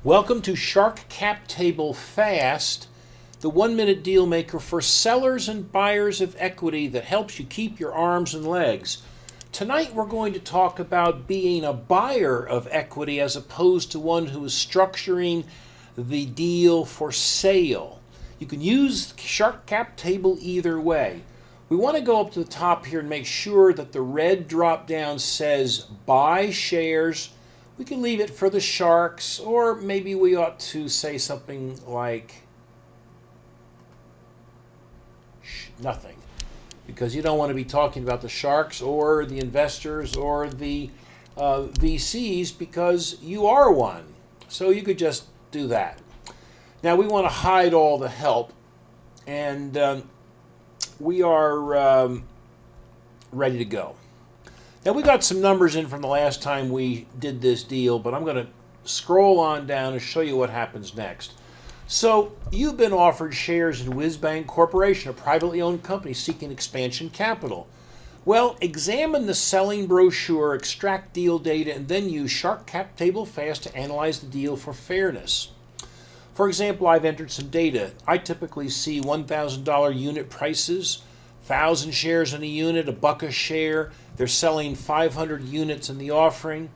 Welcome to Shark Cap Table Fast, the 1-minute deal maker for sellers and buyers of equity that helps you keep your arms and legs. Tonight we're going to talk about being a buyer of equity as opposed to one who is structuring the deal for sale. You can use Shark Cap Table either way. We want to go up to the top here and make sure that the red drop down says buy shares. We can leave it for the sharks, or maybe we ought to say something like nothing, because you don't want to be talking about the sharks or the investors or the VCs, because you are one. So you could just do that. Now we want to hide all the help, and we are ready to go. Now we got some numbers in from the last time we did this deal, but I'm going to scroll on down and show you what happens next. So you've been offered shares in WizBank Corporation, a privately owned company seeking expansion capital. Well, examine the selling brochure, extract deal data, and then use Shark Cap Table Fast to analyze the deal for fairness. For example, I've entered some data. I typically see $1,000 unit prices, 1,000 shares in a unit, $1 a share. They're selling 500 units in the offering.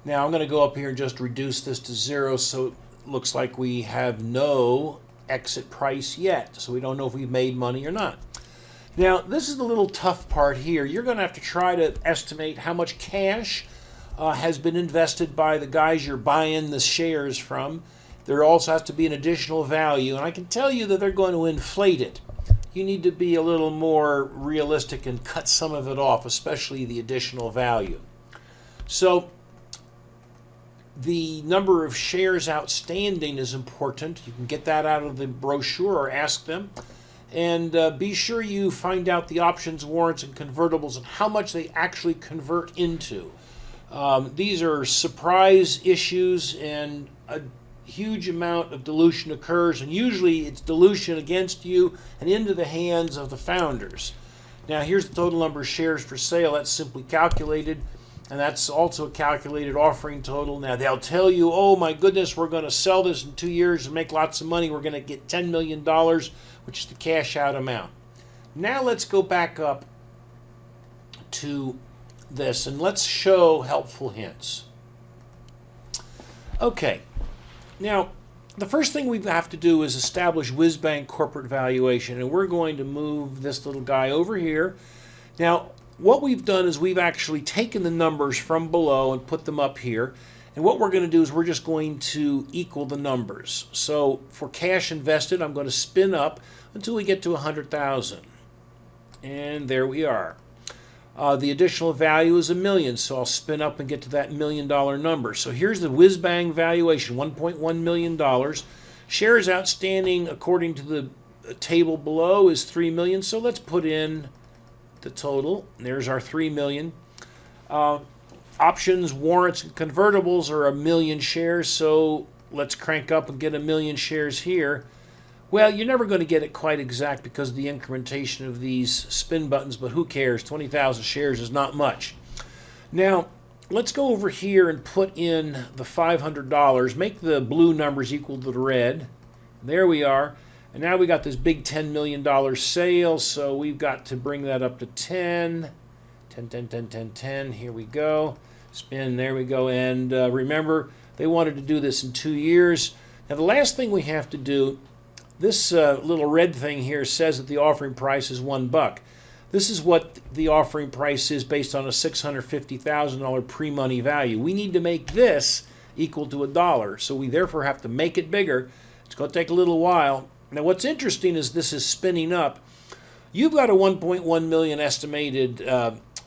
Now I'm going to go up here and just reduce this to 0, so it looks like we have no exit price yet. So we don't know if we've made money or not. Now this is the little tough part here. You're going to have to try to estimate how much cash has been invested by the guys you're buying the shares from. There also has to be an additional value, and I can tell you that they're going to inflate it. You need to be a little more realistic and cut some of it off, especially the additional value. So the number of shares outstanding is important. You can get that out of the brochure or ask them. And be sure you find out the options, warrants, and convertibles and how much they actually convert into. These are surprise issues, and a huge amount of dilution occurs, and usually it's dilution against you and into the hands of the founders. Now here's the total number of shares for sale. That's simply calculated, and that's also a calculated offering total. Now they'll tell you, oh my goodness, we're going to sell this in 2 years and make lots of money. We're going to get $10 million, which is the cash out amount. Now let's go back up to this and let's show helpful hints. Okay. Now, the first thing we have to do is establish WizBank corporate valuation, and we're going to move this little guy over here. Now, what we've done is we've actually taken the numbers from below and put them up here, and what we're going to do is we're just going to equal the numbers. So for cash invested, I'm going to spin up until we get to 100,000, and there we are. The additional value is $1 million, so I'll spin up and get to that $1 million number. So here's the WizBank valuation, $1.1 million. Shares outstanding, according to the table below, is 3 million. So let's put in the total. There's our 3 million. Options, warrants, and convertibles are 1 million shares. So let's crank up and get 1 million shares here. Well, you're never going to get it quite exact because of the incrementation of these spin buttons, but who cares? 20,000 shares is not much. Now, let's go over here and put in the $500. Make the blue numbers equal to the red. There we are. And now we got this big $10 million sale, so we've got to bring that up to 10. 10, 10, 10, 10, 10. Here we go. Spin, there we go. And remember, they wanted to do this in 2 years. Now, the last thing we have to do, this little red thing here says that the offering price is $1. This is what the offering price is based on a $650,000 pre-money value. We need to make this equal to $1, so we therefore have to make it bigger. It's going to take a little while. Now what's interesting is this is spinning up. You've got a 1.1 million estimated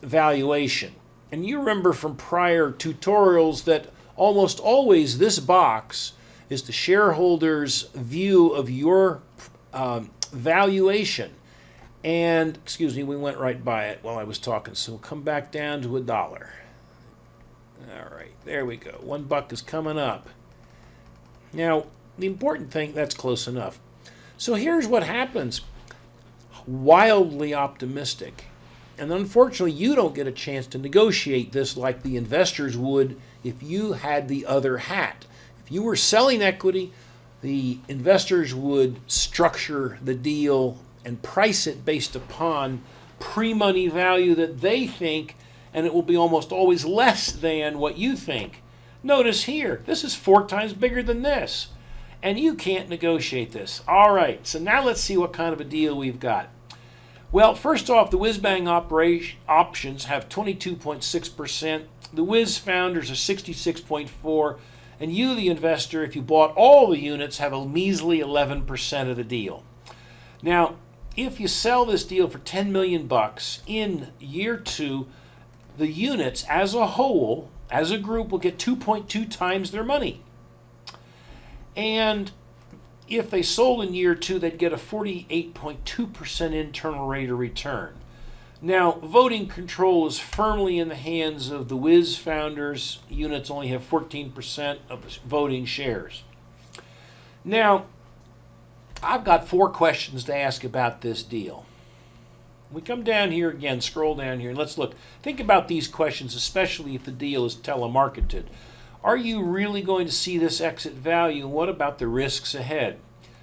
valuation. And you remember from prior tutorials that almost always this box is the shareholder's view of your valuation. And, excuse me, we went right by it while I was talking, so we'll come back down to $1. All right, there we go. $1 is coming up. Now, the important thing, that's close enough. So here's what happens. Wildly optimistic. And unfortunately, you don't get a chance to negotiate this like the investors would if you had the other hat. If you were selling equity, the investors would structure the deal and price it based upon pre-money value that they think, and it will be almost always less than what you think. Notice here, this is 4 times bigger than this, and you can't negotiate this. All right, so now let's see what kind of a deal we've got. Well, first off, the Whiz-Bang options have 22.6%. The Whiz founders are 66.4%. And you, the investor, if you bought all the units, have a measly 11% of the deal. Now, if you sell this deal for $10 million in year 2, the units as a whole, as a group, will get 2.2 times their money. And if they sold in year 2, they'd get a 48.2% internal rate of return. Now, voting control is firmly in the hands of the Whiz founders. Units only have 14% of the voting shares. Now, I've got 4 questions to ask about this deal. We come down here again, scroll down here, and let's look. Think about these questions, especially if the deal is telemarketed. Are you really going to see this exit value, and what about the risks ahead?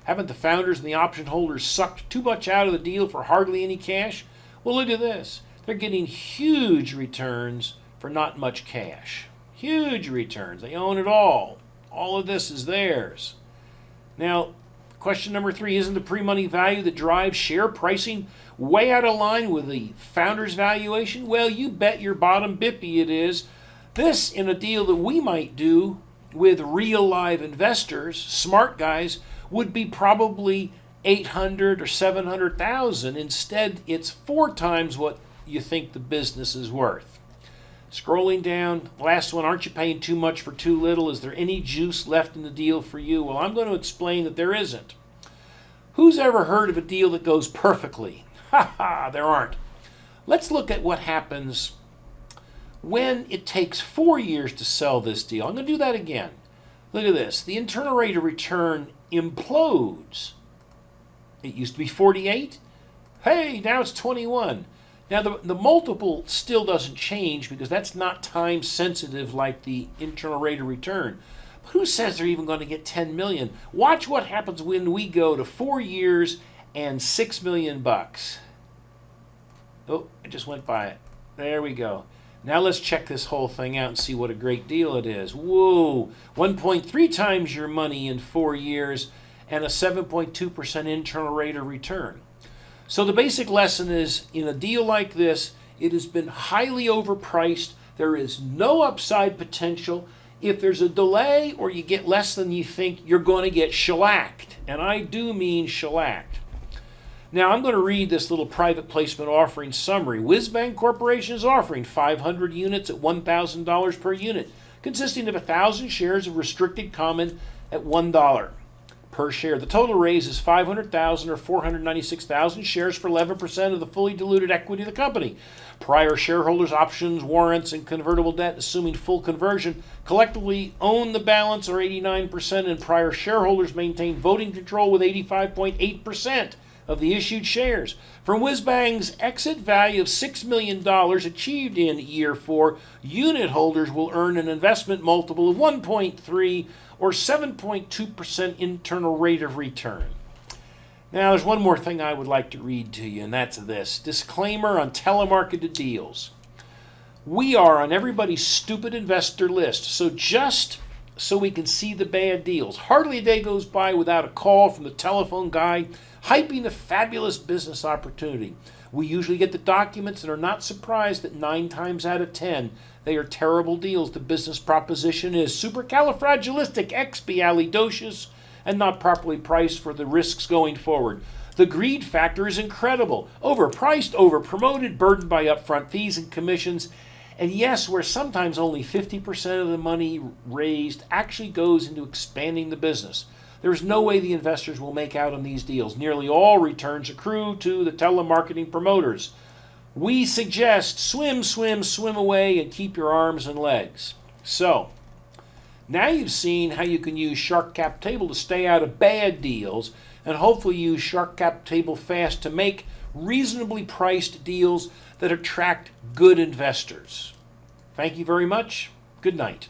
Haven't the founders and the option holders sucked too much out of the deal for hardly any cash? Well, look at this. They're getting huge returns for not much cash. Huge returns. They own it all. All of this is theirs. Now, question number 3, isn't the pre-money value that drives share pricing way out of line with the founder's valuation? Well, you bet your bottom bippy it is. This in a deal that we might do with real live investors, smart guys, would be probably 800 or 700,000. Instead, it's 4 times what you think the business is worth. Scrolling down, last one, aren't you paying too much for too little? Is there any juice left in the deal for you? Well, I'm going to explain that there isn't. Who's ever heard of a deal that goes perfectly? Ha ha, there aren't. Let's look at what happens when it takes 4 years to sell this deal. I'm going to do that again. Look at this. The internal rate of return implodes. It used to be 48. Hey, now it's 21. Now, the multiple still doesn't change because that's not time sensitive like the internal rate of return. But who says they're even going to get 10 million? Watch what happens when we go to 4 years and $6 million. Oh, I just went by it. There we go. Now let's check this whole thing out and see what a great deal it is. Whoa, 1.3 times your money in 4 years and a 7.2% internal rate of return. So the basic lesson is, in a deal like this, it has been highly overpriced. There is no upside potential. If there's a delay or you get less than you think, you're going to get shellacked. And I do mean shellacked. Now I'm going to read this little private placement offering summary. Whiz-Bang Corporation is offering 500 units at $1,000 per unit, consisting of 1,000 shares of restricted common at $1 per share. The total raise is 500,000 or 496,000 shares for 11% of the fully diluted equity of the company. Prior shareholders' options, warrants, and convertible debt, assuming full conversion, collectively own the balance or 89%, and prior shareholders maintain voting control with 85.8% of the issued shares. From Whiz-Bang's exit value of $6 million achieved in year 4, unit holders will earn an investment multiple of 1.3 or 7.2% internal rate of return. Now, there's one more thing I would like to read to you, and that's this. Disclaimer on telemarketed deals. We are on everybody's stupid investor list, so just so we can see the bad deals. Hardly a day goes by without a call from the telephone guy hyping a fabulous business opportunity. We usually get the documents and are not surprised that 9 times out of 10 they are terrible deals. The business proposition is supercalifragilisticexpialidocious and not properly priced for the risks going forward. The greed factor is incredible. Overpriced, overpromoted, burdened by upfront fees and commissions. And yes, where sometimes only 50% of the money raised actually goes into expanding the business. There's no way the investors will make out on these deals. Nearly all returns accrue to the telemarketing promoters. We suggest swim, swim, swim away and keep your arms and legs. So, now you've seen how you can use Shark Cap Table to stay out of bad deals, and hopefully use Shark Cap Table Fast to make reasonably priced deals that attract good investors. Thank you very much. Good night.